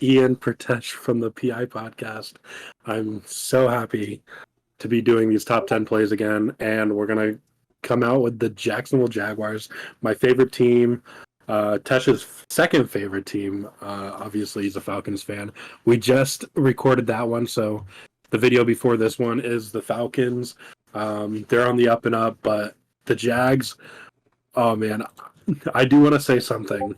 Ian Pratesh from the PI podcast. I'm so happy to be doing these top 10 plays again, and we're going to come out with the Jacksonville Jaguars, my favorite team, Tesh's second favorite team. Obviously, he's a Falcons fan. We just recorded that one, so the video before this one is the Falcons. They're on the up and up, but the Jags, oh man, I do want to say something.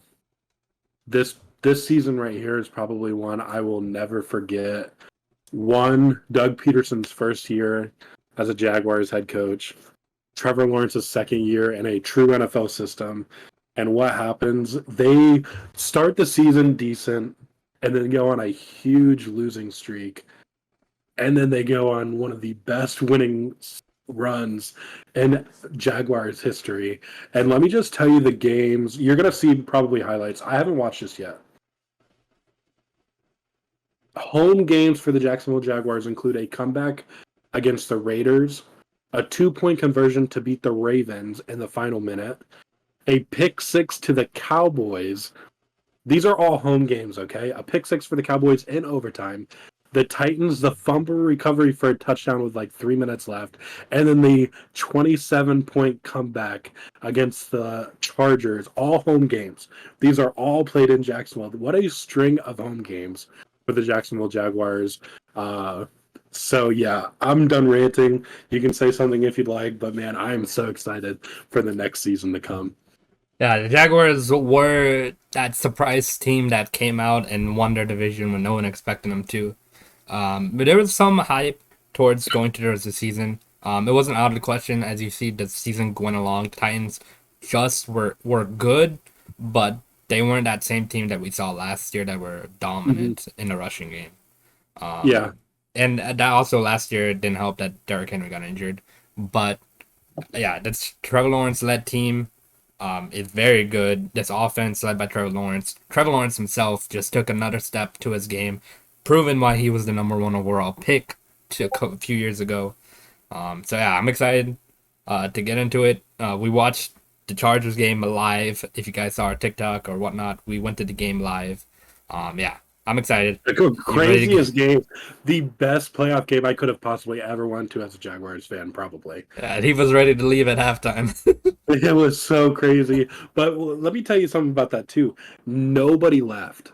This season right here is probably one I will never forget. One, Doug Peterson's first year as a Jaguars head coach. Trevor Lawrence's second year in a true NFL system. And what happens? They start the season decent and then go on a huge losing streak. And then they go on one of the best winning runs in Jaguars history. And let me just tell you the games. You're going to see probably highlights. I haven't watched this yet. Home games for the Jacksonville Jaguars include a comeback against the Raiders, a 2-point conversion to beat the Ravens in the final minute, a pick six to the Cowboys. These are all home games, okay? A pick six for the Cowboys in overtime. The Titans, the fumble recovery for a touchdown with like 3 minutes left, and then the 27-point comeback against the Chargers, all home games. These are all played in Jacksonville. What a string of home games for the Jacksonville Jaguars. So yeah, I'm done ranting. You can say something if you'd like, but man, I am so excited for the next season to come. Yeah, the Jaguars were that surprise team that came out and won their division when no one expected them to. But there was some hype towards the season. It wasn't out of the question as you see the season going along. The Titans just were good, but they weren't that same team that we saw last year that were dominant in the rushing game. Yeah. And that also last year didn't help that Derrick Henry got injured. But yeah, that's Trevor Lawrence-led team. Is very good. This offense led by Trevor Lawrence. Trevor Lawrence himself just took another step to his game, proven why he was the number 1 overall pick a few years ago. So yeah, I'm excited to get into it. We watched the Chargers game live. If you guys saw our TikTok or whatnot, we went to the game live. Yeah, I'm excited. The craziest game. The best playoff game I could have possibly ever went to as a Jaguars fan, probably. Yeah, he was ready to leave at halftime. It was so crazy. But let me tell you something about that, too. Nobody left.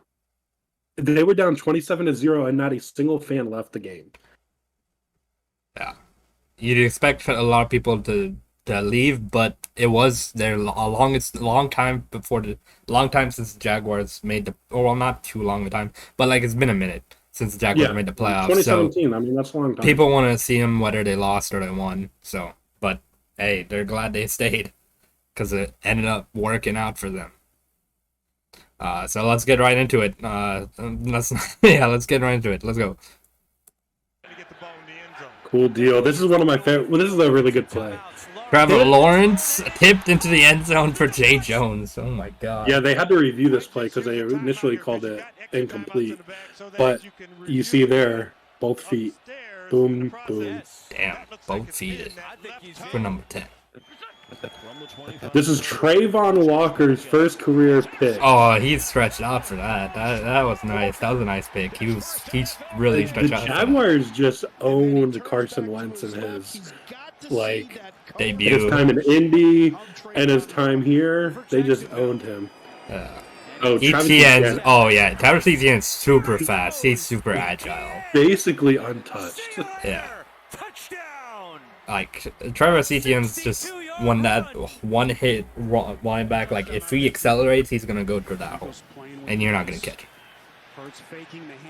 They were down 27-0, and not a single fan left the game. Yeah. You'd expect a lot of people to leave, but it was their long time since the Jaguars made the, well, not too long a time, but like it's been a minute since the Jaguars made the playoffs. 2017, so I mean, that's a long time. People want to see them whether they lost or they won. So, but hey, they're glad they stayed because it ended up working out for them. So let's get right into it. Let's get right into it. Let's go. Cool deal. This is one of my favorite. Well, this is a really good play. Trevor Lawrence tipped into the end zone for Jay Jones. Oh my god. Yeah, they had to review this play because they initially called it incomplete. But you see there, both feet. Boom, boom. Damn, both feet for number 10. This is Trayvon Walker's first career pick. Oh, he's stretched out for that. That was nice. That was a nice pick. He's really stretched out. The Jaguars just owned Carson Wentz in his debut. His time in Indy and his time here. They just owned him. Etienne. Oh yeah, Travis Etienne's super fast. He's super agile. Basically untouched. Yeah. Like Travis Etienne's just one hit line back. Like if he accelerates, he's gonna go through that hole, and you're not gonna catch him.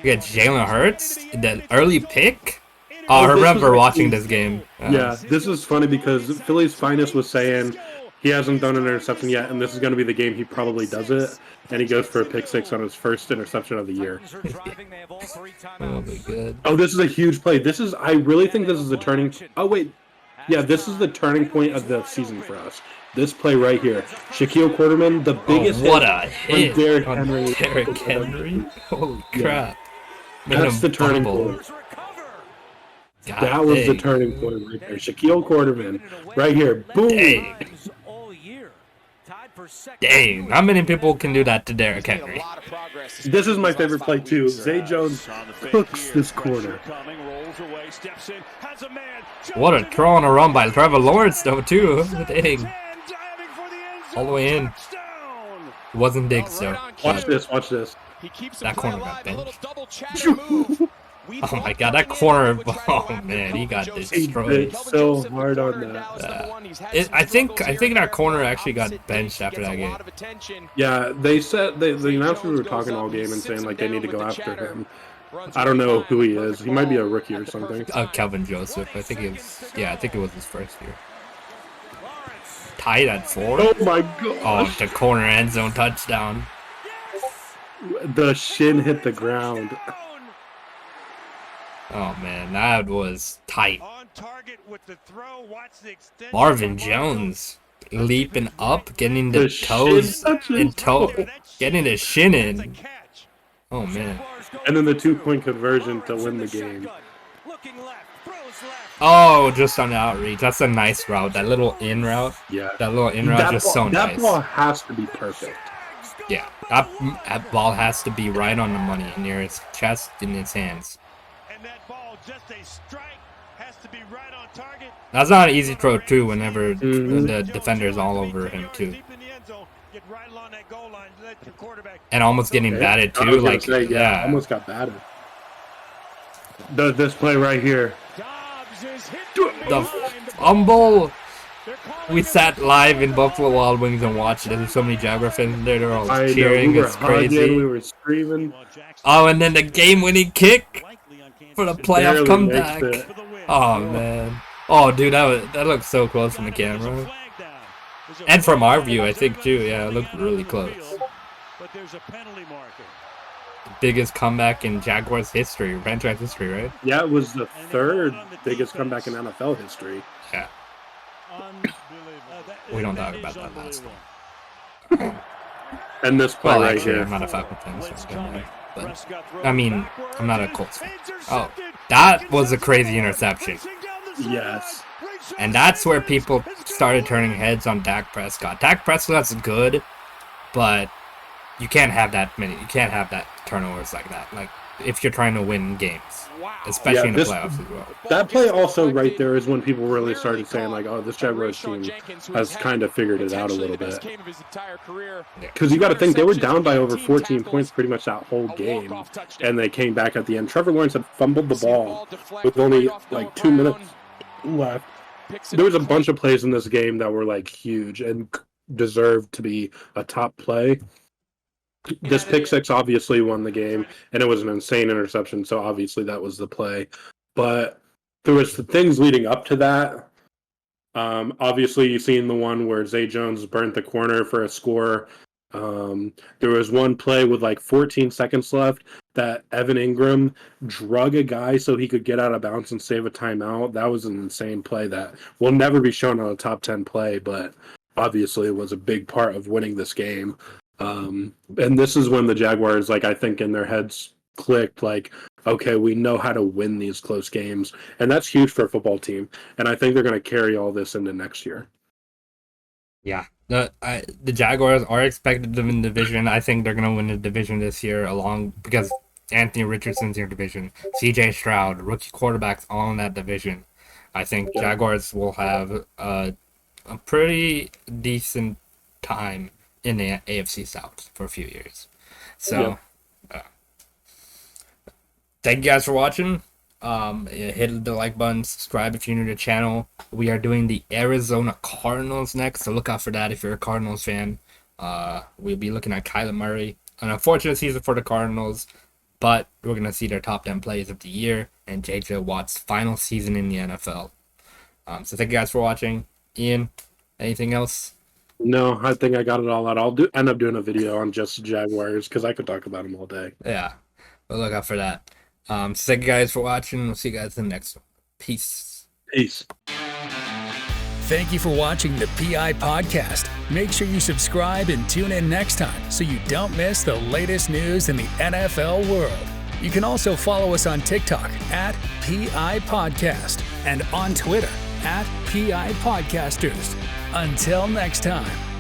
You got Jalen Hurts, that early pick. I remember watching this game. Yeah, this is funny because Philly's Finest was saying he hasn't done an interception yet, and this is going to be the game he probably does it, and he goes for a pick six on his first interception of the year. That'll be good. Oh, this is a huge play. I really think this is the turning. Oh wait, yeah, this is the turning point of the season for us. This play right here, Shaquille Quarterman, the biggest what a hit on Derrick on Henry. Derrick Henry. Holy crap! That's the turning point. That was the turning point right there. Shaquille Quarterman, right here. Boom. Dang. Dang, how many people can do that to Derrick Henry? This is my favorite play too. Zay Jones cooks this corner. What a throw on a run by Trevor Lawrence though too. Dang. All the way in. It wasn't Diggs though. Watch this. That corner got benched. Oh my god, that corner! Oh man, he got destroyed. He did so hard on that. I think that corner actually got benched after that game. Yeah, they said the announcers were talking all game and saying like they need to go after him. I don't know who he is. He might be a rookie or something. Kelvin Joseph. I think it was. Yeah, I think it was his first year. Tied at 4. Oh my god! Oh, the corner end zone touchdown. The shin hit the ground. Oh man, that was tight. Marvin Jones leaping up, getting the toes and getting the shin in. Oh man. And then the 2-point conversion to win the game. Oh, just on the outreach. That's a nice route. That little in route. Yeah. That little in route just so nice. That ball has to be perfect. Yeah. That ball has to be right on the money, near his chest and his hands. That's not an easy throw too. Whenever the defender's all over him too, and almost getting batted too. Like yeah, almost got batted. This play right here. The fumble. We sat live in Buffalo Wild Wings and watched it. There's so many Jaguar fans there. They're all cheering. It's crazy. We were screaming. Oh, and then the game-winning kick for the playoff comeback. Oh man. Oh, dude, that looked so close from the camera. And from our view, I think, too. Yeah, it looked really close. The biggest comeback in Jaguars history, franchise history, right? Yeah, it was the 3rd biggest comeback in NFL history. Yeah. We don't talk about that last one. And this play right actually, here. I'm not a Falcons fan, so but I mean, I'm not a Colts fan. Oh, that was a crazy interception. Yes. And that's where people started turning heads on Dak Prescott. Dak Prescott's good, but you can't have that many. You can't have that turnovers like that. Like if you're trying to win games, especially in the playoffs as well. That play also right there is when people really started saying like, "Oh, this Jaguars team has kind of figured it out a little bit." Because you got to think they were down by over 14 points pretty much that whole game, and they came back at the end. Trevor Lawrence had fumbled the ball with only like 2 minutes left. There was a bunch of plays in this game that were like huge and deserved to be a top play. This pick six obviously won the game, and it was an insane interception, so obviously that was the play. But there was the things leading up to that. Obviously, you've seen the one where Zay Jones burnt the corner for a score. There was one play with like 14 seconds left that Evan Ingram drug a guy so he could get out of bounds and save a timeout. That was an insane play that will never be shown on a top 10 play, but obviously it was a big part of winning this game. And this is when the Jaguars, like, I think in their heads clicked, like, okay, we know how to win these close games. And that's huge for a football team. And I think they're going to carry all this into next year. Yeah. The Jaguars are expected to win the division. I think they're going to win the division this year because Anthony Richardson's in your division. CJ Stroud, rookie quarterbacks all in that division. I think Jaguars will have a pretty decent time in the AFC South for a few years. So, thank you guys for watching. Hit the like button, subscribe if you're new to the channel. We are doing the Arizona Cardinals next, so look out for that if you're a Cardinals fan. We'll be looking at Kyler Murray. An unfortunate season for the Cardinals, but we're going to see their top 10 plays of the year and J.J. Watt's final season in the NFL. So thank you guys for watching. Ian, anything else? No, I think I got it all out. I'll end up doing a video on just Jaguars because I could talk about them all day. Yeah, we'll look out for that. So thank you guys for watching. We'll see you guys in the next one. Peace. Peace. Thank you for watching the PI Podcast. Make sure you subscribe and tune in next time so you don't miss the latest news in the NFL world. You can also follow us on TikTok at PI Podcast and on Twitter at PIPodcasters. Until next time.